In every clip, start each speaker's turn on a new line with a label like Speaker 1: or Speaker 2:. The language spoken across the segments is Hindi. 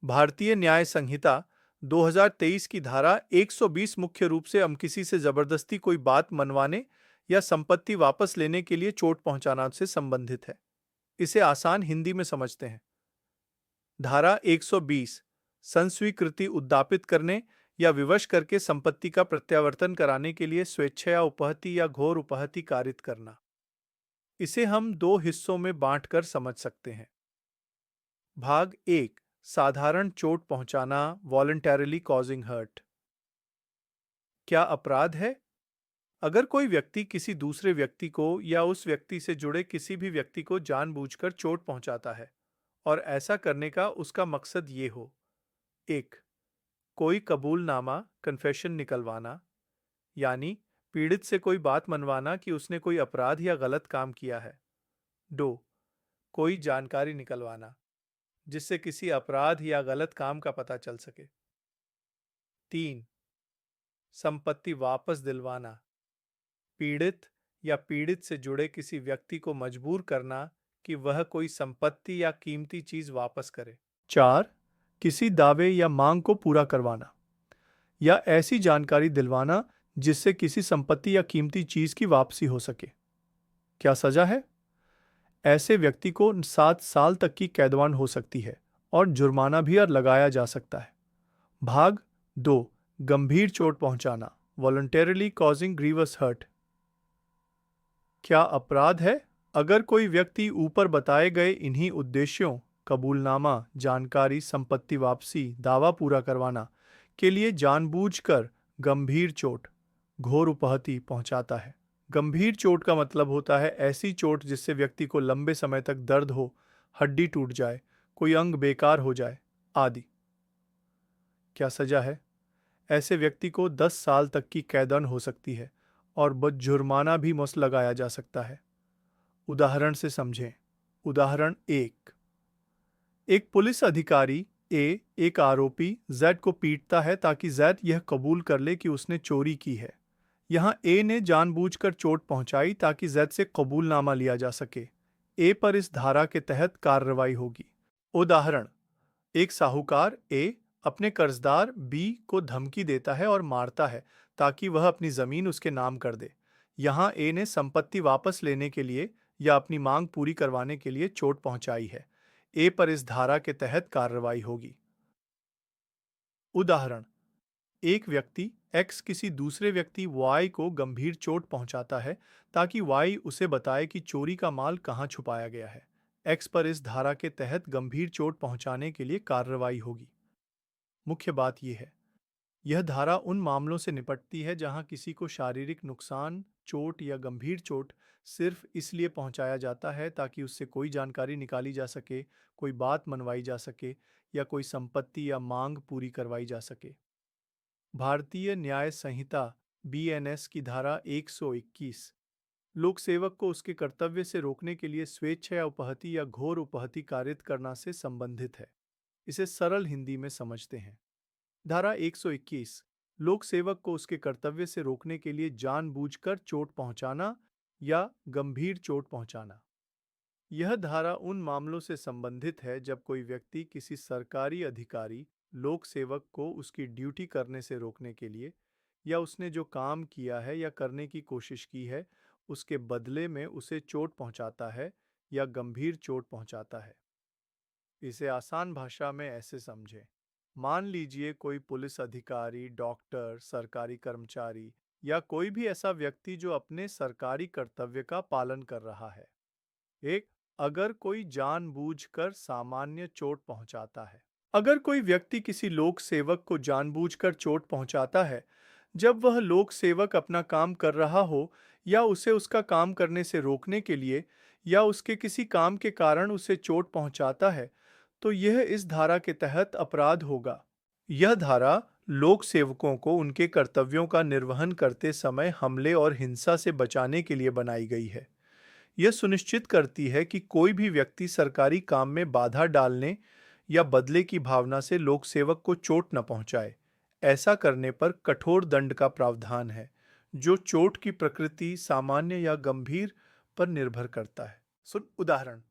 Speaker 1: भारतीय न्याय संहिता 2023 की धारा 120 मुख्य रूप से हम किसी से जबरदस्ती कोई बात मनवाने या संपत्ति वापस लेने के लिए चोट पहुंचाना से संबंधित है। इसे आसान हिंदी में समझते हैं। धारा 120 संस्वीकृति उद्यापित करने या विवश करके संपत्ति का प्रत्यावर्तन कराने के लिए स्वेच्छया उपहति या घोर उपहति कारित करना। इसे हम दो हिस्सों में बांटकर समझ सकते हैं। भाग एक, साधारण चोट पहुंचाना, वॉलंटरली कॉजिंग हर्ट। क्या अपराध है? अगर कोई व्यक्ति किसी दूसरे व्यक्ति को या उस व्यक्ति से जुड़े किसी भी व्यक्ति को जानबूझकर चोट पहुंचाता है और ऐसा करने का उसका मकसद ये हो: एक, कोई कबूलनामा कन्फेशन निकलवाना, यानी पीड़ित से कोई बात मनवाना कि उसने कोई अपराध या गलत काम किया है। दो, कोई जानकारी निकलवाना जिससे किसी अपराध या गलत काम का पता चल सके। तीन, संपत्ति वापस दिलवाना, पीड़ित या पीड़ित से जुड़े किसी व्यक्ति को मजबूर करना कि वह कोई संपत्ति या कीमती चीज वापस करे। चार, किसी दावे या मांग को पूरा करवाना या ऐसी जानकारी दिलवाना जिससे किसी संपत्ति या कीमती चीज की वापसी हो सके। क्या सजा है? ऐसे व्यक्ति को 7 साल तक की कैदवान हो सकती है और जुर्माना भी लगाया जा सकता है। भाग दो, गंभीर चोट पहुंचाना, वॉलंटरली कॉजिंग ग्रीवस हर्ट। क्या अपराध है? अगर कोई व्यक्ति ऊपर बताए गए इन्हीं उद्देश्यों, कबूलनामा, जानकारी, संपत्ति वापसी, दावा पूरा करवाना के लिए जानबूझकर गंभीर चोट, घोर उपहति पहुंचाता है। गंभीर चोट का मतलब होता है ऐसी चोट जिससे व्यक्ति को लंबे समय तक दर्द हो, हड्डी टूट जाए, कोई अंग बेकार हो जाए आदि। क्या सजा है? ऐसे व्यक्ति को 10 साल तक की कैदन हो सकती है और जुर्माना भी मौत लगाया जा सकता है। उदाहरण से समझें। उदाहरण एक पुलिस अधिकारी ए एक आरोपी जेड को पीटता है ताकि जेड यह कबूल कर ले कि उसने चोरी की है। यहाँ ए ने जानबूझकर चोट पहुंचाई ताकि जेड से कबूलनामा लिया जा सके। ए पर इस धारा के तहत कार्रवाई होगी। उदाहरण, एक साहूकार ए अपने कर्जदार बी को धमकी देता है और मारता है ताकि वह अपनी जमीन उसके नाम कर दे। यहाँ ए ने संपत्ति वापस लेने के लिए या अपनी मांग पूरी करवाने के लिए चोट पहुंचाई है। ए पर इस धारा के तहत कार्रवाई होगी। उदाहरण, एक व्यक्ति एक्स किसी दूसरे व्यक्ति वाई को गंभीर चोट पहुंचाता है ताकि वाई उसे बताए कि चोरी का माल कहां छुपाया गया है। एक्स पर इस धारा के तहत गंभीर चोट पहुंचाने के लिए कार्रवाई होगी। मुख्य बात यह है, यह धारा उन मामलों से निपटती है जहां किसी को शारीरिक नुकसान, चोट या गंभीर चोट सिर्फ इसलिए पहुंचाया जाता है ताकि उससे कोई जानकारी निकाली जा सके, कोई बात मनवाई जा सके या कोई संपत्ति या मांग पूरी करवाई जा सके। भारतीय न्याय संहिता बीएनएस की धारा 121 लोक सेवक को उसके कर्तव्य से रोकने के लिए स्वेच्छा या उपहति या घोर उपहति कारित करना से संबंधित है। इसे सरल हिंदी में समझते हैं। धारा 121 लोक सेवक को उसके कर्तव्य से रोकने के लिए जानबूझकर चोट पहुंचाना या गंभीर चोट पहुंचाना। यह धारा उन मामलों से संबंधित है जब कोई व्यक्ति किसी सरकारी अधिकारी, लोक सेवक को उसकी ड्यूटी करने से रोकने के लिए या उसने जो काम किया है या करने की कोशिश की है उसके बदले में उसे चोट पहुंचाता है या गंभीर चोट पहुंचाता है। इसे आसान भाषा में ऐसे समझें। मान लीजिए कोई पुलिस अधिकारी, डॉक्टर, सरकारी कर्मचारी या कोई भी ऐसा व्यक्ति जो अपने सरकारी कर्तव्य का पालन कर रहा है। एक, अगर कोई जानबूझकर सामान्य चोट पहुंचाता है। अगर कोई व्यक्ति किसी लोक सेवक को जानबूझकर चोट पहुंचाता है जब वह लोक सेवक अपना काम कर रहा हो या उसे उसका काम करने से रोकने के लिए या उसके किसी काम के कारण उसे चोट पहुंचाता है, तो यह इस धारा के तहत अपराध होगा। यह धारा लोक सेवकों को उनके कर्तव्यों का निर्वहन करते समय हमले और हिंसा से बचाने के लिए बनाई गई है। यह सुनिश्चित करती है कि कोई भी व्यक्ति सरकारी काम में बाधा डालने या बदले की भावना से लोक सेवक को चोट न पहुंचाए। ऐसा करने पर कठोर दंड का प्रावधान है, जो चोट की प्रकृति, सामान्य या गंभीर पर निर्भर करता है। उदाहरण,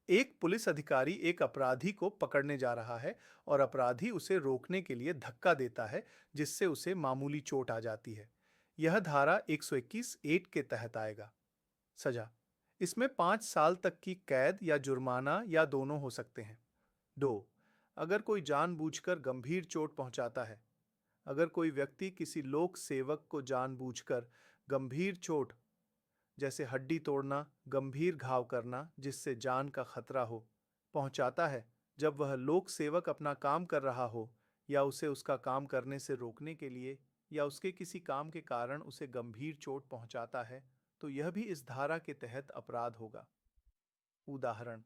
Speaker 1: एक पुलिस अधिकारी एक अपराधी को पकड़ने जा रहा है और अपराधी उसे रोकने के लिए धक्का देता है, जिससे उसे मामूली चोट आ जाती है। यह धारा 121 8 के तहत आएगा। सजा, इसमें 5 साल तक की कैद या जुर्माना या दोनों हो सकते हैं। 2, अगर कोई जानबूझकर गंभीर चोट पहुंचाता है। अगर कोई व्यक्ति किसी लोक सेवक को जानबूझकर गंभीर चोट, जैसे हड्डी तोड़ना, गंभीर घाव करना जिससे जान का खतरा हो, पहुंचाता है, जब वह लोक सेवक अपना काम कर रहा हो या उसे उसका काम करने से रोकने के लिए या उसके किसी काम के कारण उसे गंभीर चोट पहुंचाता है, तो यह भी इस धारा के तहत अपराध होगा। उदाहरण,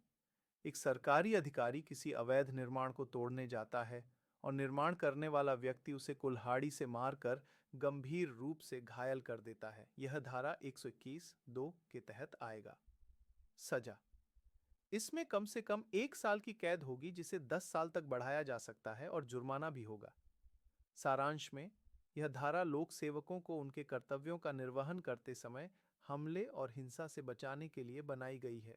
Speaker 1: एक सरकारी अधिकारी किसी अवैध निर्माण को तोड़ने जाता है और निर्माण करने वाला व्यक्ति उसे कुल्हाड़ी से मारकर गंभीर रूप से घायल कर देता है। यह धारा 121 2 के तहत आएगा। सजा, इसमें कम से कम 1 साल की कैद होगी, जिसे 10 साल तक बढ़ाया जा सकता है, और जुर्माना भी होगा। सारांश में, यह धारा लोक सेवकों को उनके कर्तव्यों का निर्वहन करते समय हमले और हिंसा से बचाने के लिए बनाई गई है।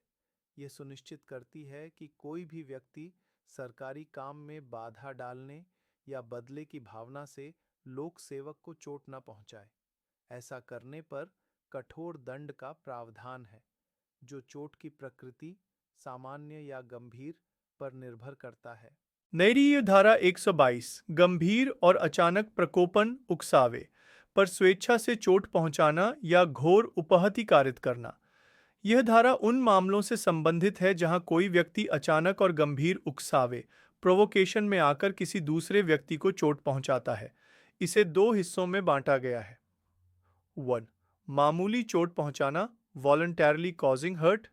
Speaker 1: यह सुनिश्चित करती है कि कोई भी व्यक्ति सरकारी काम में बाधा डालने या बदले की भावना से लोक सेवक को चोट न पहुंचाए। ऐसा करने पर कठोर दंड का प्रावधान है, जो चोट की प्रकृति, सामान्य या गंभीर, पर निर्भर करता है। नई धारा 122 गंभीर और अचानक प्रकोपन उकसावे पर स्वेच्छा से चोट पहुंचाना या घोर उपहति कारित करना। यह धारा उन मामलों से संबंधित है जहां कोई व्यक्ति अचानक और गंभीर उकसावे, प्रोवोकेशन में आकर किसी दूसरे व्यक्ति को चोट पहुंचाता है। इसे 2 हिस्सों में बांटा गया है। 1, मामूली चोट पहुंचाना, वॉलंटरली कॉजिंग हर्ट।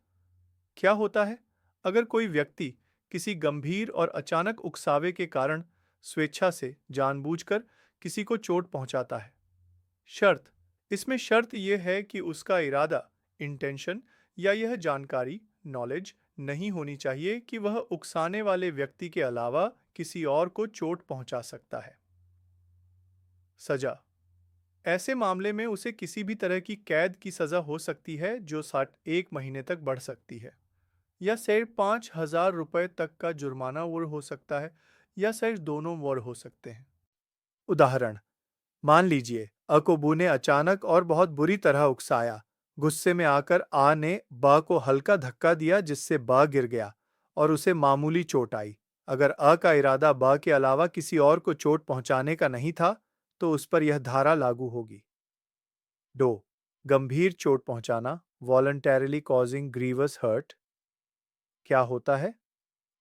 Speaker 1: क्या होता है? अगर कोई व्यक्ति किसी गंभीर और अचानक उकसावे के कारण स्वेच्छा से, जानबूझकर किसी को चोट पहुंचाता है। शर्त, इसमें शर्त यह है कि उसका इरादा, इंटेंशन, या यह जानकारी, नॉलेज, नहीं होनी चाहिए कि वह उकसाने वाले व्यक्ति के अलावा किसी और को चोट पहुंचा सकता है। सजा, ऐसे मामले में उसे किसी भी तरह की कैद की सजा हो सकती है, जो 1 महीने तक बढ़ सकती है, या सिर्फ 5,000 रुपये तक का जुर्माना वो हो सकता है, या सिर्फ दोनों वो हो सकते हैं। उदाहरण, मान लीजिए अ को बू ने अचानक और बहुत बुरी तरह उकसाया। गुस्से में आकर आ ने ब को हल्का धक्का दिया, जिससे ब गिर गया और उसे मामूली चोट आई। अगर अ का इरादा ब के अलावा किसी और को चोट पहुंचाने का नहीं था, तो उस पर यह धारा लागू होगी। 2, गंभीर चोट पहुंचाना, वॉलंटरली कॉजिंग ग्रीवस हर्ट। क्या होता है?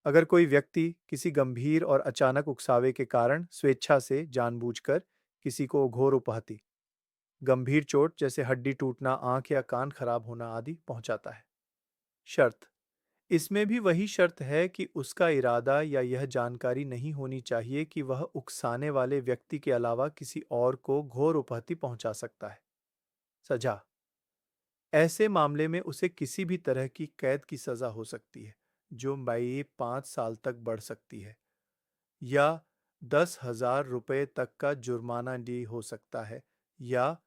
Speaker 1: अगर कोई व्यक्ति किसी गंभीर और अचानक उकसावे के कारण स्वेच्छा से, जानबूझकर किसी को घोर उपहति, गंभीर चोट जैसे हड्डी टूटना, आंख या कान खराब होना आदि पहुंचाता है। शर्त, इसमें भी वही शर्त है कि उसका इरादा या यह जानकारी नहीं होनी चाहिए कि वह उकसाने वाले व्यक्ति के अलावा किसी और को घोर उपहति पहुंचा सकता है। सजा, ऐसे मामले में उसे किसी भी तरह की कैद की सजा हो सकती है, जो 5 साल तक बढ़ सकती है, या 10,000 रुपये तक का जुर्माना भी हो सकता है, या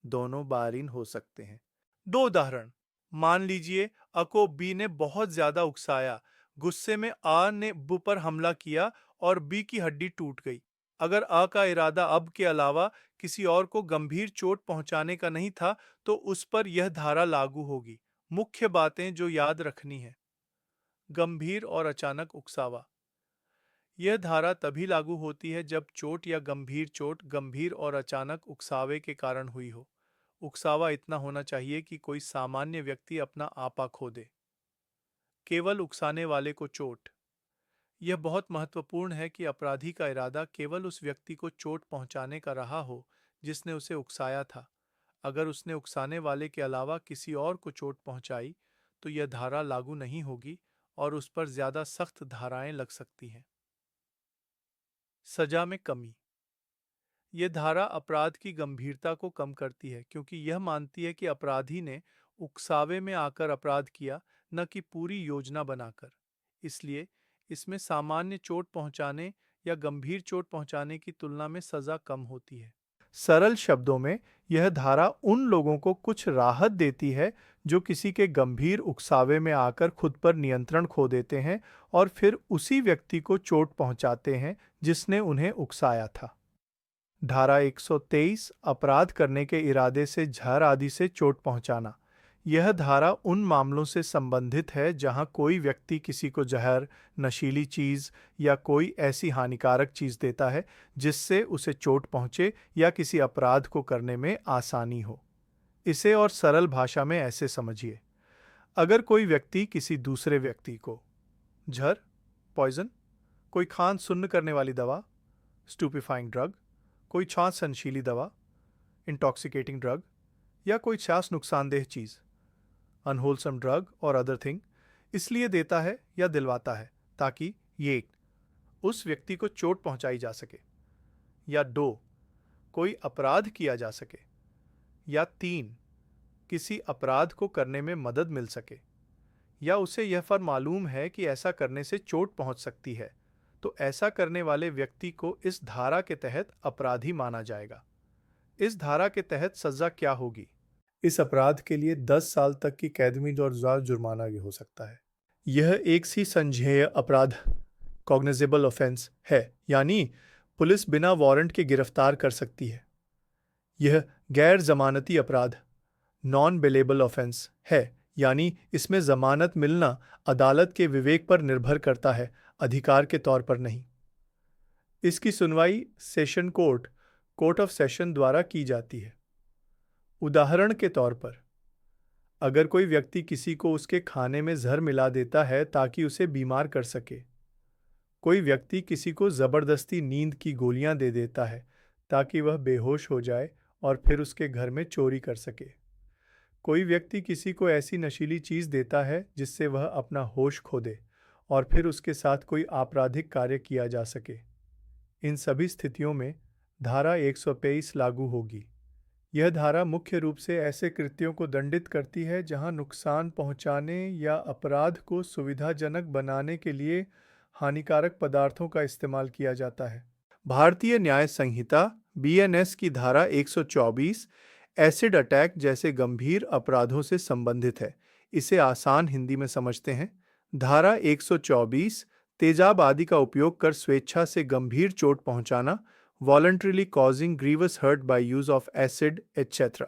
Speaker 1: दोनों बारीन हो सकते हैं। 2 उदाहरण, मान लीजिए अ को बी ने बहुत ज्यादा उकसाया। गुस्से में आ ने बू पर हमला किया और बी की हड्डी टूट गई। अगर अ का इरादा अब के अलावा किसी और को गंभीर चोट पहुंचाने का नहीं था, तो उस पर यह धारा लागू होगी। मुख्य बातें जो याद रखनी है। गंभीर और अचानक उकसावा, यह धारा तभी लागू होती है जब चोट या गंभीर चोट गंभीर और अचानक उकसावे के कारण हुई हो। उकसावा इतना होना चाहिए कि कोई सामान्य व्यक्ति अपना आपा खो दे। केवल उकसाने वाले को चोट, यह बहुत महत्वपूर्ण है कि अपराधी का इरादा केवल उस व्यक्ति को चोट पहुंचाने का रहा हो जिसने उसे उकसाया था। अगर उसने उकसाने वाले के अलावा किसी और को चोट पहुंचाई, तो यह धारा लागू नहीं होगी और उस पर ज्यादा सख्त धाराएं लग सकती हैं। सजा में कमी, यह धारा अपराध की गंभीरता को कम करती है, क्योंकि यह मानती है कि अपराधी ने उकसावे में आकर अपराध किया, न कि पूरी योजना बनाकर। इसलिए इसमें सामान्य चोट पहुंचाने या गंभीर चोट पहुंचाने की तुलना में सजा कम होती है। सरल शब्दों में यह धारा उन लोगों को कुछ राहत देती है जो किसी के गंभीर उकसावे में आकर खुद पर नियंत्रण खो देते हैं और फिर उसी व्यक्ति को चोट पहुंचाते हैं जिसने उन्हें उकसाया था। धारा 123 अपराध करने के इरादे से जहर आदि से चोट पहुंचाना। यह धारा उन मामलों से संबंधित है जहां कोई व्यक्ति किसी को जहर, नशीली चीज या कोई ऐसी हानिकारक चीज देता है जिससे उसे चोट पहुंचे या किसी अपराध को करने में आसानी हो। इसे और सरल भाषा में ऐसे समझिए। अगर कोई व्यक्ति किसी दूसरे व्यक्ति को जहर, पॉइजन, कोई खान सुन्न करने वाली दवा, स्टूपिफाइंग ड्रग, कोई श्वास संशीली दवा, इंटॉक्सिकेटिंग ड्रग या कोई श्वास नुकसानदेह चीज, अनहोलसम ड्रग और अदर थिंग, इसलिए देता है या दिलवाता है ताकि ये उस व्यक्ति को चोट पहुंचाई जा सके, या 2 कोई अपराध किया जा सके, या 3 किसी अपराध को करने में मदद मिल सके, या उसे यह फर्क मालूम है कि ऐसा करने से चोट पहुंच सकती है, तो ऐसा करने वाले व्यक्ति को इस धारा के तहत अपराधी माना जाएगा। इस धारा के तहत सजा क्या होगी? इस अपराध के लिए 10 साल तक की कैद और जुर्माना भी हो सकता है। यह एक सी संज्ञेय अपराध, कॉग्निजेबल ऑफेंस है, यानी पुलिस बिना वारंट के गिरफ्तार कर सकती है। यह गैर जमानती अपराध, नॉन बेलेबल ऑफेंस है, यानी इसमें जमानत मिलना अदालत के विवेक पर निर्भर करता है, अधिकार के तौर पर नहीं। इसकी सुनवाई सेशन कोर्ट ऑफ सेशन द्वारा की जाती है। उदाहरण के तौर पर, अगर कोई व्यक्ति किसी को उसके खाने में जहर मिला देता है ताकि उसे बीमार कर सके, कोई व्यक्ति किसी को जबरदस्ती नींद की गोलियां दे देता है ताकि वह बेहोश हो जाए और फिर उसके घर में चोरी कर सके, कोई व्यक्ति किसी को ऐसी नशीली चीज देता है जिससे वह अपना होश खो दे और फिर उसके साथ कोई आपराधिक कार्य किया जा सके, इन सभी स्थितियों में धारा 123 लागू होगी। यह धारा मुख्य रूप से ऐसे कृत्यों को दंडित करती है जहां नुकसान पहुंचाने या अपराध को सुविधाजनक बनाने के लिए हानिकारक पदार्थों का इस्तेमाल किया जाता है। भारतीय न्याय संहिता BNS की धारा 124 एसिड अटैक जैसे गंभीर अपराधों से संबंधित है। इसे आसान हिंदी में समझते हैं। धारा 124 तेजाब आदि का उपयोग कर स्वेच्छा से गंभीर चोट पहुंचाना, voluntarily causing grievous hurt by use of acid, etc.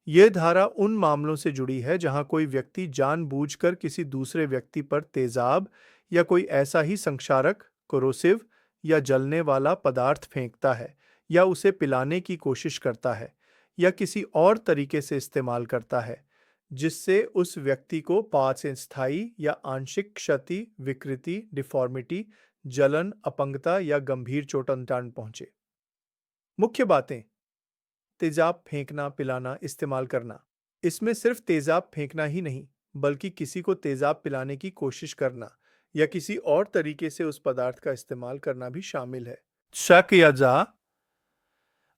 Speaker 1: यह धारा उन मामलों से जुड़ी है जहां कोई व्यक्ति जानबूझकर किसी दूसरे व्यक्ति पर तेजाब या कोई ऐसा ही संक्षारक, कोरोसिव या जलने वाला पदार्थ फेंकता है या उसे पिलाने की कोशिश करता है या किसी और तरीके से इस्तेमाल करता है जिससे उस व्यक्ति को पास स्थायी या आंशिक क्षति, विकृति, डिफॉर्मिटी, जलन, अपंगता या गंभीर चोट पहुंचे। मुख्य बातें: तेजाब फेंकना, पिलाना, इस्तेमाल करना। इसमें सिर्फ तेजाब फेंकना ही नहीं, बल्कि किसी को तेजाब पिलाने की कोशिश करना या किसी और तरीके से उस पदार्थ का इस्तेमाल करना भी शामिल है। शक या जा: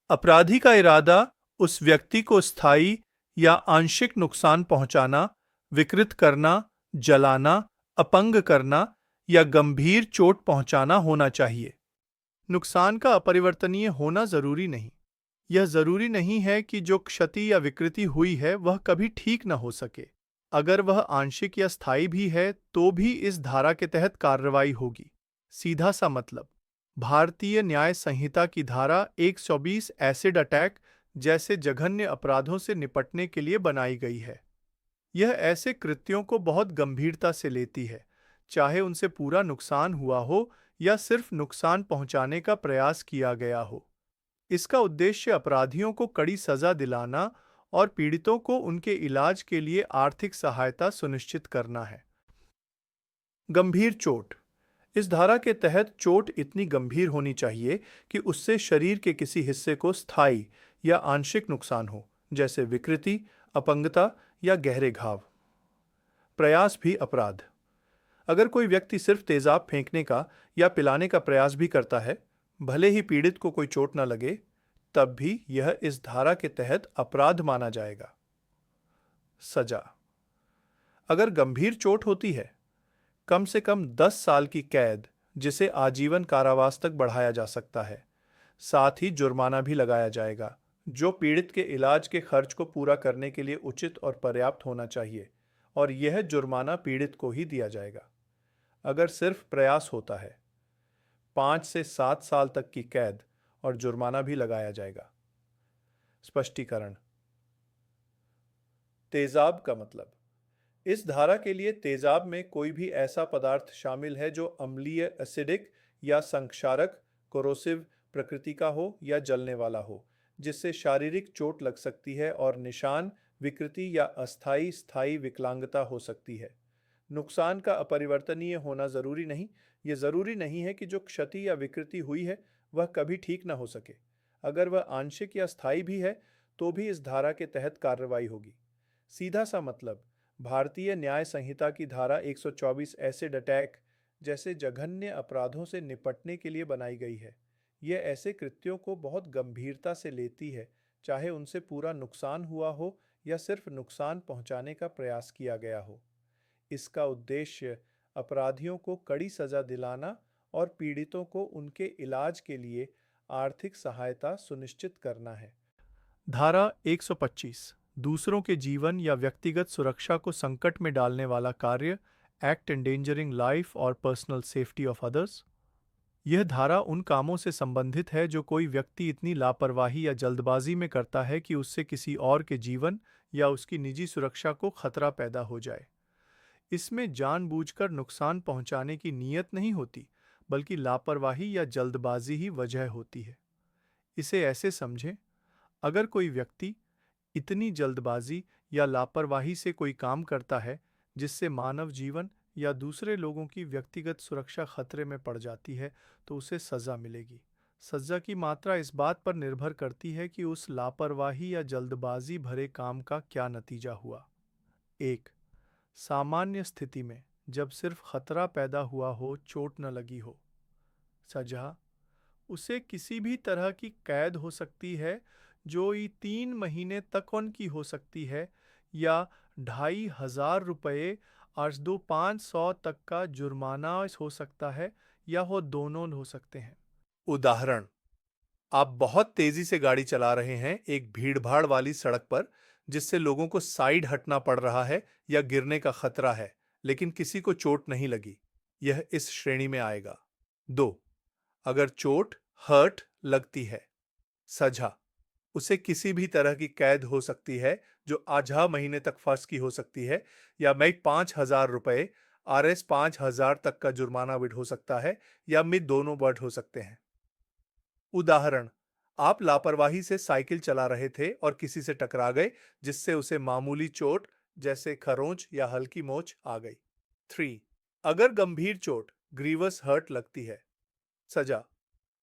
Speaker 1: अपराधी का इरादा उस व्यक्ति को स्थायी या आंशिक नुकसान पहुंचाना, विकृत करना, जलाना, अपंग करना या गंभीर चोट पहुंचाना होना चाहिए। नुकसान का अपरिवर्तनीय होना जरूरी नहीं। यह जरूरी नहीं है कि जो क्षति या विकृति हुई है वह कभी ठीक न हो सके। अगर वह आंशिक या स्थायी भी है तो भी इस धारा के तहत कार्रवाई होगी। सीधा सा मतलब, भारतीय न्याय संहिता की धारा 120 एसिड अटैक जैसे जघन्य अपराधों से निपटने के लिए बनाई गई है। यह ऐसे कृत्यों को बहुत गंभीरता से लेती है, चाहे उनसे पूरा नुकसान हुआ हो या सिर्फ नुकसान पहुंचाने का प्रयास किया गया हो। इसका उद्देश्य अपराधियों को कड़ी सजा दिलाना और पीड़ितों को उनके इलाज के लिए आर्थिक सहायता सुनिश्चित करना है। गंभीर चोट: इस धारा के तहत चोट इतनी गंभीर होनी चाहिए कि उससे शरीर के किसी हिस्से को स्थायी या आंशिक नुकसान हो, जैसे विकृति, अपंगता या गहरे घाव। प्रयास भी अपराध: अगर कोई व्यक्ति सिर्फ तेजाब फेंकने का या पिलाने का प्रयास भी करता है, भले ही पीड़ित को कोई चोट न लगे, तब भी यह इस धारा के तहत अपराध माना जाएगा। सजा: अगर गंभीर चोट होती है, कम से कम 10 साल की कैद, जिसे आजीवन कारावास तक बढ़ाया जा सकता है, साथ ही जुर्माना भी लगाया जाएगा, जो पीड़ित के इलाज के खर्च को पूरा करने के लिए उचित और पर्याप्त होना चाहिए, और यह जुर्माना पीड़ित को ही दिया जाएगा। अगर सिर्फ प्रयास होता है, 5 से 7 साल तक की कैद और जुर्माना भी लगाया जाएगा। स्पष्टीकरण। तेजाब का मतलब। इस धारा के लिए तेजाब में कोई भी ऐसा पदार्थ शामिल है जो अम्लीय, एसिडिक या संक्षारक, कोरोसिव प्रकृति का हो या जलने वाला हो, जिससे शारीरिक चोट लग सकती है और निशान, विकृति या अस्थायी स्थायी विकलांगता हो सकती है। नुकसान का अपरिवर्तनीय होना जरूरी नहीं। यह जरूरी नहीं है कि जो क्षति या विकृति हुई है वह कभी ठीक न हो सके। अगर वह आंशिक या स्थायी भी है तो भी इस धारा के तहत कार्रवाई होगी। सीधा सा मतलब, भारतीय न्याय संहिता की धारा 124 एसिड अटैक जैसे जघन्य अपराधों से निपटने के लिए बनाई गई है। यह ऐसे कृत्यों को बहुत गंभीरता से लेती है, चाहे उनसे पूरा नुकसान हुआ हो या सिर्फ नुकसान पहुंचाने का प्रयास किया गया हो। इसका उद्देश्य अपराधियों को कड़ी सजा दिलाना और पीड़ितों को उनके इलाज के लिए आर्थिक सहायता सुनिश्चित करना है। धारा 125 दूसरों के जीवन या व्यक्तिगत सुरक्षा को संकट में डालने वाला कार्य, एक्ट एंडेंजरिंग लाइफ और पर्सनल सेफ्टी ऑफ अदर्स। यह धारा उन कामों से संबंधित है जो कोई व्यक्ति इतनी लापरवाही या जल्दबाजी में करता है कि उससे किसी और के जीवन या उसकी निजी सुरक्षा को खतरा पैदा हो जाए। इसमें जानबूझकर नुकसान पहुंचाने की नीयत नहीं होती, बल्कि लापरवाही या जल्दबाजी ही वजह होती है। इसे ऐसे समझें, अगर कोई व्यक्ति इतनी जल्दबाजी या लापरवाही से कोई काम करता है जिससे मानव जीवन या दूसरे लोगों की व्यक्तिगत सुरक्षा खतरे में पड़ जाती है, तो उसे सजा मिलेगी। सजा की मात्रा इस बात पर निर्भर करती है कि उस लापरवाही या जल्दबाजी भरे काम का क्या नतीजा हुआ। 1. सामान्य स्थिति में, जब सिर्फ खतरा पैदा हुआ हो, चोट न लगी हो। सजा, उसे किसी भी तरह की कैद हो सकती है जो ये 3 महीने तक उनकी हो सकती है, या 2,500 रुपये अर्जदो 500 तक का जुर्माना हो सकता है, या वो दोनों हो सकते हैं। उदाहरण, आप बहुत तेजी से गाड़ी चला रहे हैं एक भीड़भाड़ वाली सड़क पर, जिससे लोगों को साइड हटना पड़ रहा है या गिरने का खतरा है, लेकिन किसी को चोट नहीं लगी। यह इस श्रेणी में आएगा। 2. अगर चोट हर्ट लगती है। सजा, उसे किसी भी तरह की कैद हो सकती है जो आधा महीने तक फंस की हो सकती है, या मैं 5,000 रुपये RS 5,000 तक का जुर्माना विध हो सकता है, या मिद दोनों वर्ड हो सकते हैं। उदाहरण, आप लापरवाही से साइकिल चला रहे थे और किसी से टकरा गए, जिससे उसे मामूली चोट जैसे खरोंच या हल्की मोच आ गई। 3. अगर गंभीर चोट ग्रीवस हर्ट लगती है। सजा,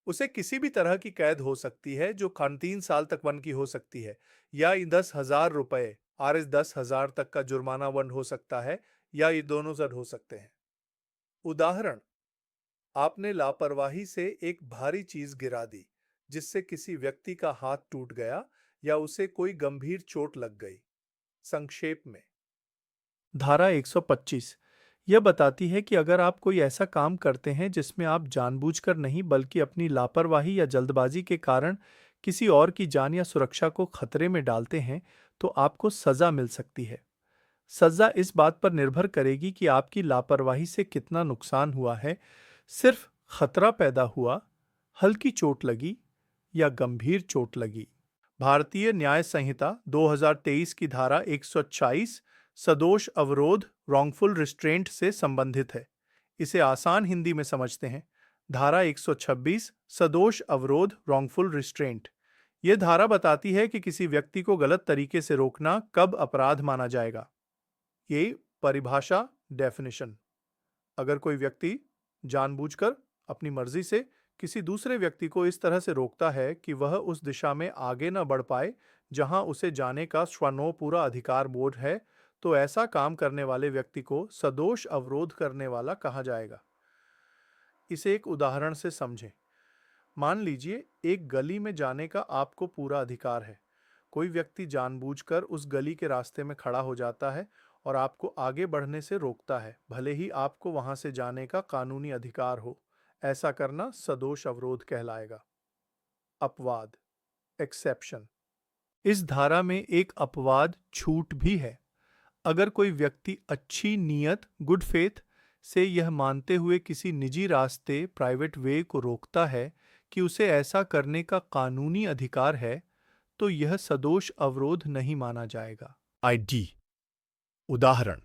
Speaker 1: उसे किसी भी तरह की कैद हो सकती है जो 3 साल तक वन की हो सकती है, या 10,000 रुपये RS 10,000 तक का जुर्माना वन हो सकता है, या ये दोनों जड़ हो सकते हैं। उदाहरण, आपने लापरवाही से एक भारी चीज गिरा दी, जिससे किसी व्यक्ति का हाथ टूट गया या उसे कोई गंभीर चोट लग गई। संक्षेप में, धारा 125 यह बताती है कि अगर आप कोई ऐसा काम करते हैं जिसमें आप जानबूझकर नहीं बल्कि अपनी लापरवाही या जल्दबाजी के कारण किसी और की जान या सुरक्षा को खतरे में डालते हैं, तो आपको सजा मिल सकती है। सजा इस बात पर निर्भर करेगी कि आपकी लापरवाही से कितना नुकसान हुआ है, सिर्फ खतरा पैदा हुआ, हल्की चोट लगी या गंभीर चोट लगी। भारतीय न्याय संहिता 2023 की धारा 126 सदोष अवरोध रॉन्गफुल रिस्ट्रेंट से संबंधित है। इसे आसान हिंदी में समझते हैं। धारा 126 सदोष अवरोध रॉन्गफुल रिस्ट्रेंट। यह धारा बताती है कि किसी व्यक्ति को गलत तरीके से रोकना कब अपराध माना जाएगा। ये परिभाषा, डेफिनेशन, अगर कोई व्यक्ति जानबूझकर अपनी मर्जी से किसी दूसरे व्यक्ति को इस तरह से रोकता है कि वह उस दिशा में आगे न बढ़ पाए जहां उसे जाने का स्वनो पूरा अधिकार बोध है, तो ऐसा काम करने वाले व्यक्ति को सदोष अवरोध करने वाला कहा जाएगा। इसे एक उदाहरण से समझें। मान लीजिए एक गली में जाने का आपको पूरा अधिकार है। कोई व्यक्ति जानबूझकर उस गली के रास्ते में खड़ा हो जाता है और आपको आगे बढ़ने से रोकता है, भले ही आपको वहां से जाने का कानूनी अधिकार हो। ऐसा करना सदोष अवरोध कहलाएगा। अपवाद, एक्सेप्शन। इस धारा में एक अपवाद छूट भी है। अगर कोई व्यक्ति अच्छी नीयत, गुड फेथ से यह मानते हुए किसी निजी रास्ते, प्राइवेट वे को रोकता है कि उसे ऐसा करने का कानूनी अधिकार है, तो यह सदोष अवरोध नहीं माना जाएगा। ID उदाहरण,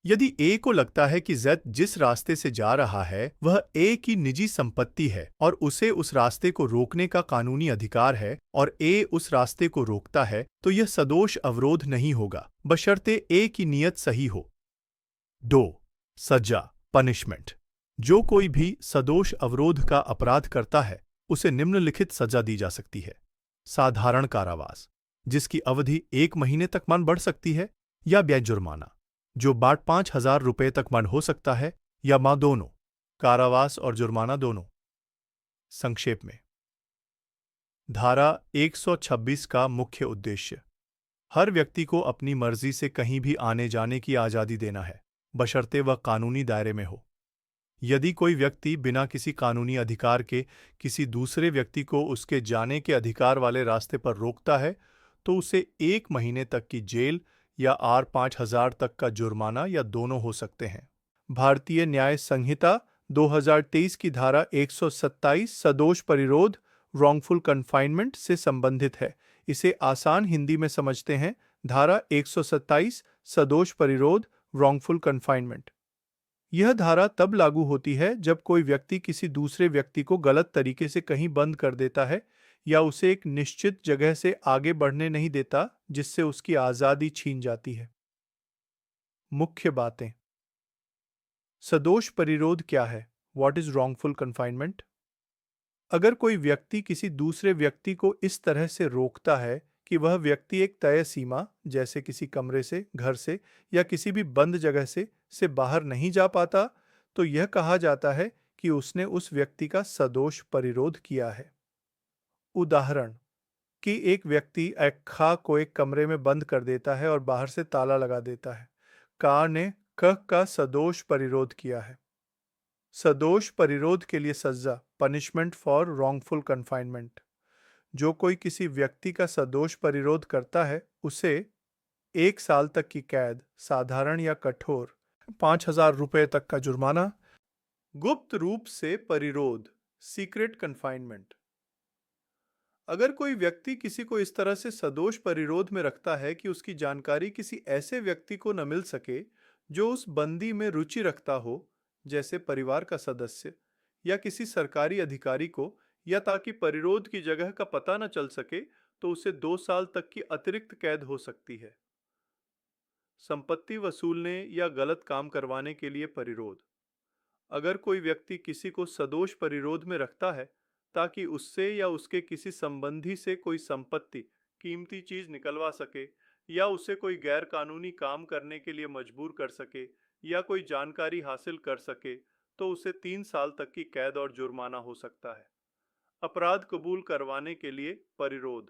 Speaker 1: यदि ए को लगता है कि जेड जिस रास्ते से जा रहा है वह ए की निजी संपत्ति है और उसे उस रास्ते को रोकने का कानूनी अधिकार है और ए उस रास्ते को रोकता है, तो यह सदोष अवरोध नहीं होगा, बशर्ते ए की नीयत सही हो। 2. सजा, पनिशमेंट। जो कोई भी सदोष अवरोध का अपराध करता है उसे निम्नलिखित सजा दी जा सकती है। साधारण कारावास, जिसकी अवधि 1 महीने तक मान बढ़ सकती है, या ब्याज जुर्माना, जो 5,000 रुपये तक मान हो सकता है, या मां दोनों, कारावास और जुर्माना दोनों। संक्षेप में, धारा 126 का मुख्य उद्देश्य हर व्यक्ति को अपनी मर्जी से कहीं भी आने जाने की आज़ादी देना है, बशर्ते वह कानूनी दायरे में हो। यदि कोई व्यक्ति बिना किसी कानूनी अधिकार के किसी दूसरे व्यक्ति को उसके जाने के अधिकार वाले रास्ते पर रोकता है, तो उसे 1 महीने तक की जेल या R5,000 तक का जुर्माना या दोनों हो सकते हैं। भारतीय न्याय संहिता 2023 की धारा 127 सदोष परिरोध, रॉन्गफुल कन्फाइनमेंट से संबंधित है। इसे आसान हिंदी में समझते हैं। धारा 127 सदोष परिरोध, रॉन्गफुल कन्फाइनमेंट। यह धारा तब लागू होती है जब कोई व्यक्ति किसी दूसरे व्यक्ति को गलत तरीके से कहीं बंद कर देता है या उसे एक निश्चित जगह से आगे बढ़ने नहीं देता, जिससे उसकी आज़ादी छीन जाती है। मुख्य बातें। सदोष परिरोध क्या है? What is wrongful confinement? अगर कोई व्यक्ति किसी दूसरे व्यक्ति को इस तरह से रोकता है कि वह व्यक्ति एक तय सीमा, जैसे किसी कमरे से, घर से या किसी भी बंद जगह से बाहर नहीं जा पाता, तो यह कहा जाता है कि उसने उस व्यक्ति का सदोष परिरोध किया है। उदाहरण, कि एक व्यक्ति एक खा को एक कमरे में बंद कर देता है और बाहर से ताला लगा देता है। का ने क का सदोष परिरोध किया है। सदोष परिरोध के लिए सजा, पनिशमेंट फॉर रॉन्गफुल कन्फाइनमेंट। जो कोई किसी व्यक्ति का सदोष परिरोध करता है उसे 1 साल तक की कैद, साधारण या कठोर, 5,000 रुपये तक का जुर्माना। गुप्त रूप से परिरोध, सीक्रेट कन्फाइनमेंट। अगर कोई व्यक्ति किसी को इस तरह से सदोष परिरोध में रखता है कि उसकी जानकारी किसी ऐसे व्यक्ति को न मिल सके जो उस बंदी में रुचि रखता हो, जैसे परिवार का सदस्य या किसी सरकारी अधिकारी को, या ताकि परिरोध की जगह का पता न चल सके, तो उसे 2 साल तक की अतिरिक्त कैद हो सकती है। संपत्ति वसूलने या गलत काम करवाने के लिए परिरोध। अगर कोई व्यक्ति किसी को सदोष परिरोध में रखता है ताकि उससे या उसके किसी संबंधी से कोई संपत्ति, कीमती चीज निकलवा सके, या उसे कोई गैर कानूनी काम करने के लिए मजबूर कर सके, या कोई जानकारी हासिल कर सके, तो उसे 3 साल तक की कैद और जुर्माना हो सकता है। अपराध कबूल करवाने के लिए परिरोध।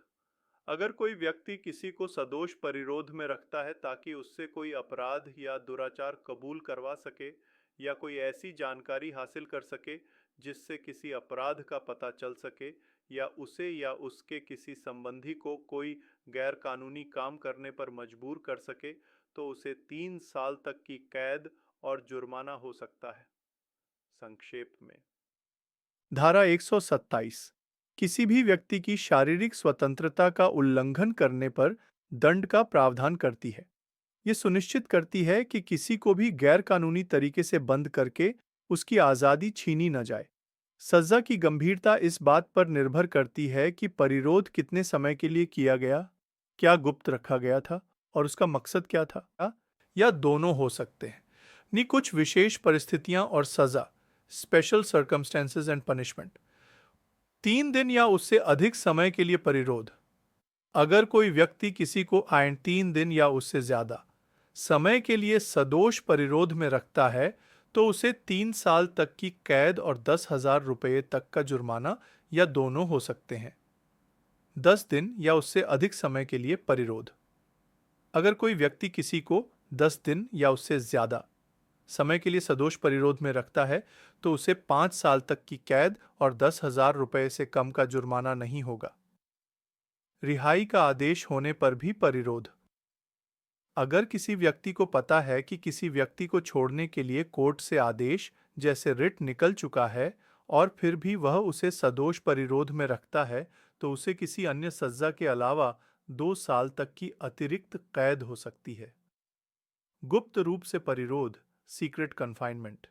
Speaker 1: अगर कोई व्यक्ति किसी को सदोष परिरोध में रखता है ताकि उससे कोई अपराध या दुराचार कबूल करवा सके या कोई ऐसी जानकारी हासिल कर सके जिससे किसी अपराध का पता चल सके, या उसे या उसके किसी संबंधी को कोई गैर कानूनी काम करने पर मजबूर कर सके, तो उसे 3 साल तक की कैद और जुर्माना हो सकता है। संक्षेप में, धारा 127 किसी भी व्यक्ति की शारीरिक स्वतंत्रता का उल्लंघन करने पर दंड का प्रावधान करती है। यह सुनिश्चित करती है कि किसी को भी गैर कानूनी तरीके से बंद करके उसकी आज़ादी छीनी न जाए। सजा की गंभीरता इस बात पर निर्भर करती है कि परिरोध कितने समय के लिए किया गया, क्या गुप्त रखा गया था और उसका मकसद क्या था, या दोनों हो सकते हैं। कुछ विशेष परिस्थितियां और सजा, स्पेशल सर्कमस्टेंसेस एंड पनिशमेंट। 3 दिन या उससे अधिक समय के लिए परिरोध। अगर कोई व्यक्ति किसी को 3 दिन या उससे ज्यादा समय के लिए सदोष परिरोध में रखता है, तो उसे 3 साल तक की कैद और 10,000 रुपये तक का जुर्माना या दोनों हो सकते हैं। 10 दिन या उससे अधिक समय के लिए परिरोध। अगर कोई व्यक्ति किसी को 10 दिन या उससे ज्यादा समय के लिए सदोष परिरोध में रखता है तो उसे 5 साल तक की कैद और 10,000 रुपए से कम का जुर्माना नहीं होगा। रिहाई का आदेश होने पर भी परिरोध। अगर किसी व्यक्ति को पता है कि किसी व्यक्ति को छोड़ने के लिए कोर्ट से आदेश जैसे रिट निकल चुका है और फिर भी वह उसे सदोष परिरोध में रखता है, तो उसे किसी अन्य सजा के अलावा 2 साल तक की अतिरिक्त कैद हो सकती है। गुप्त रूप से परिरोध, सीक्रेट कन्फाइनमेंट।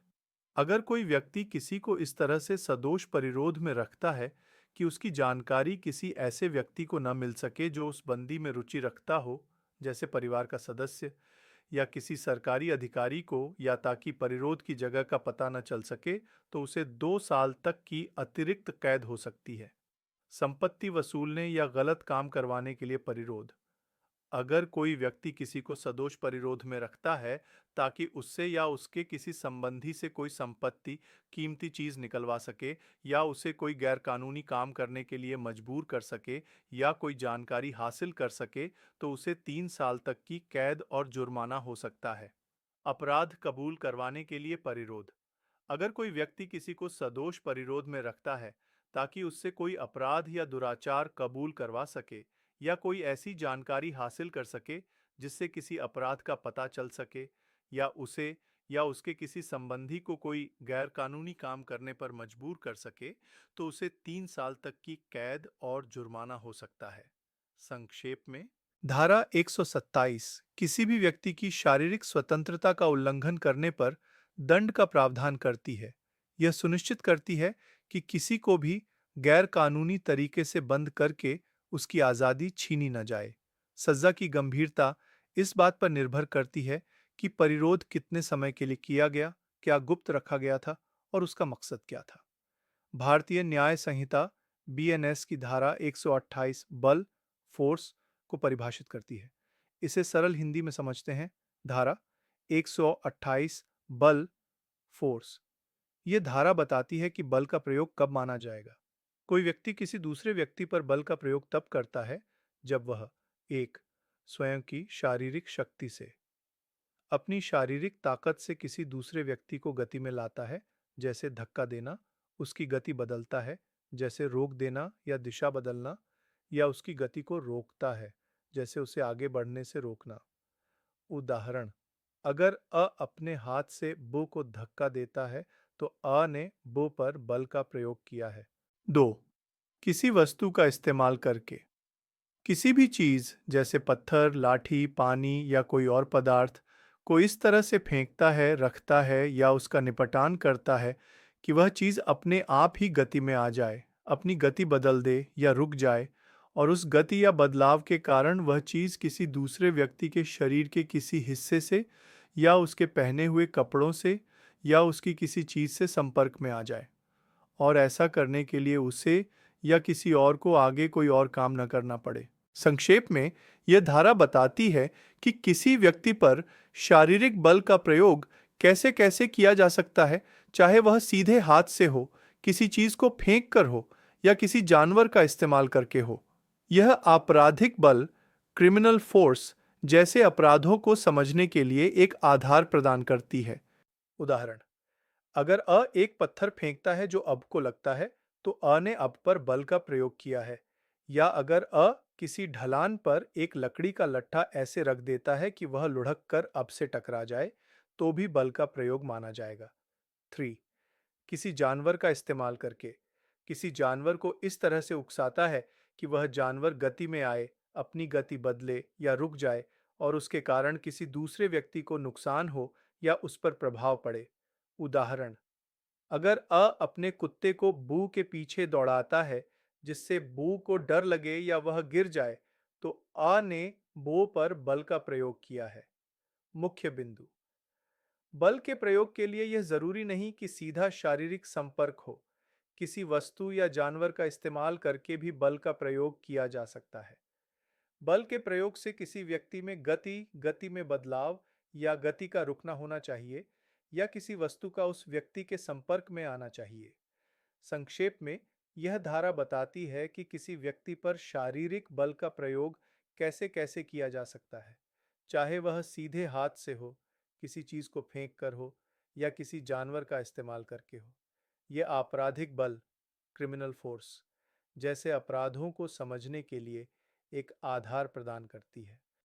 Speaker 1: अगर कोई व्यक्ति किसी को इस तरह से सदोष परिरोध में रखता है कि उसकी जानकारी किसी ऐसे व्यक्ति को न मिल सके जो उस बंदी में रुचि रखता हो, जैसे परिवार का सदस्य या किसी सरकारी अधिकारी को, या ताकि परिरोध की जगह का पता न चल सके, तो उसे 2 साल तक की अतिरिक्त कैद हो सकती है। संपत्ति वसूलने या गलत काम करवाने के लिए परिरोध। अगर कोई व्यक्ति किसी को सदोष परिरोध में रखता है ताकि उससे या उसके किसी संबंधी से कोई संपत्ति, कीमती चीज निकलवा सके, या उसे कोई गैरकानूनी काम करने के लिए मजबूर कर सके, या कोई जानकारी हासिल कर सके, तो उसे 3 साल तक की कैद और जुर्माना हो सकता है। अपराध कबूल करवाने के लिए परिरोध। अगर कोई व्यक्ति किसी को सदोष परिरोध में रखता है ताकि उससे कोई अपराध या दुराचार कबूल करवा सके, या कोई ऐसी जानकारी हासिल कर सके जिससे किसी अपराध का पता चल सके, या उसे या उसके किसी संबंधी को कोई गैरकानूनी काम करने पर मजबूर कर सके, तो उसे 3 साल तक की कैद और जुर्माना हो सकता है। संक्षेप में, धारा 127 किसी भी व्यक्ति की शारीरिक स्वतंत्रता का उल्लंघन करने पर दंड का प्रावधान करती है। यह सुनिश्चित करती है कि किसी को भी गैर कानूनी तरीके से बंद करके उसकी आज़ादी छीनी न जाए। सजा की गंभीरता इस बात पर निर्भर करती है कि परिरोध कितने समय के लिए किया गया, क्या गुप्त रखा गया था और उसका मकसद क्या था। भारतीय न्याय संहिता बीएनएस की धारा 128 बल, फोर्स को परिभाषित करती है। इसे सरल हिंदी में समझते हैं। धारा 128 बल, फोर्स। यह धारा बताती है कि बल का प्रयोग कब माना जाएगा। कोई व्यक्ति किसी दूसरे व्यक्ति पर बल का प्रयोग तब करता है जब वह एक, स्वयं की शारीरिक शक्ति से, अपनी शारीरिक ताकत से किसी दूसरे व्यक्ति को गति में लाता है, जैसे धक्का देना, उसकी गति बदलता है, जैसे रोक देना या दिशा बदलना, या उसकी गति को रोकता है, जैसे उसे आगे बढ़ने से रोकना। उदाहरण, अगर अ अपने हाथ से बो को धक्का देता है तो अ ने बो पर बल का प्रयोग किया है। 2. किसी वस्तु का इस्तेमाल करके। किसी भी चीज जैसे पत्थर, लाठी, पानी या कोई और पदार्थ को इस तरह से फेंकता है, रखता है या उसका निपटान करता है कि वह चीज अपने आप ही गति में आ जाए, अपनी गति बदल दे या रुक जाए, और उस गति या बदलाव के कारण वह चीज किसी दूसरे व्यक्ति के शरीर के किसी हिस्से से, या उसके पहने हुए कपड़ों से, या उसकी किसी चीज से संपर्क में आ जाए, और ऐसा करने के लिए उसे या किसी और को आगे कोई और काम न करना पड़े। संक्षेप में, यह धारा बताती है कि किसी व्यक्ति पर शारीरिक बल का प्रयोग कैसे कैसे किया जा सकता है, चाहे वह सीधे हाथ से हो, किसी चीज को फेंक कर हो, या किसी जानवर का इस्तेमाल करके हो। यह आपराधिक बल, क्रिमिनल फोर्स जैसे अपराधों को समझने के लिए एक आधार प्रदान करती है। उदाहरण, अगर अ एक पत्थर फेंकता है जो अब को लगता है, तो अ ने अब पर बल का प्रयोग किया है। या अगर अ किसी ढलान पर एक लकड़ी का लट्ठा ऐसे रख देता है कि वह लुढ़क कर अब से टकरा जाए, तो भी बल का प्रयोग माना जाएगा। 3. किसी जानवर का इस्तेमाल करके। किसी जानवर को इस तरह से उकसाता है कि वह जानवर गति में आए, अपनी गति बदले या रुक जाए, और उसके कारण किसी दूसरे व्यक्ति को नुकसान हो या उस पर प्रभाव पड़े। उदाहरण, अगर अ अपने कुत्ते को बू के पीछे दौड़ाता है जिससे बू को डर लगे या वह गिर जाए, तो अ ने बो पर बल का प्रयोग किया है। मुख्य बिंदु, बल के प्रयोग के लिए यह जरूरी नहीं कि सीधा शारीरिक संपर्क हो। किसी वस्तु या जानवर का इस्तेमाल करके भी बल का प्रयोग किया जा सकता है। बल के प्रयोग से किसी व्यक्ति में गति, गति में बदलाव या गति का रुकना होना चाहिए, या किसी वस्तु का उस व्यक्ति के संपर्क में आना चाहिए। संक्षेप में, यह धारा बताती है कि किसी व्यक्ति पर शारीरिक बल का प्रयोग कैसे कैसे किया जा सकता है, चाहे वह सीधे हाथ से हो, किसी चीज को फेंक कर हो, या किसी जानवर का इस्तेमाल करके हो। यह आपराधिक बल, क्रिमिनल फोर्स, जैसे अपराधों को समझने के लिए एक आधार प्रदान करती है।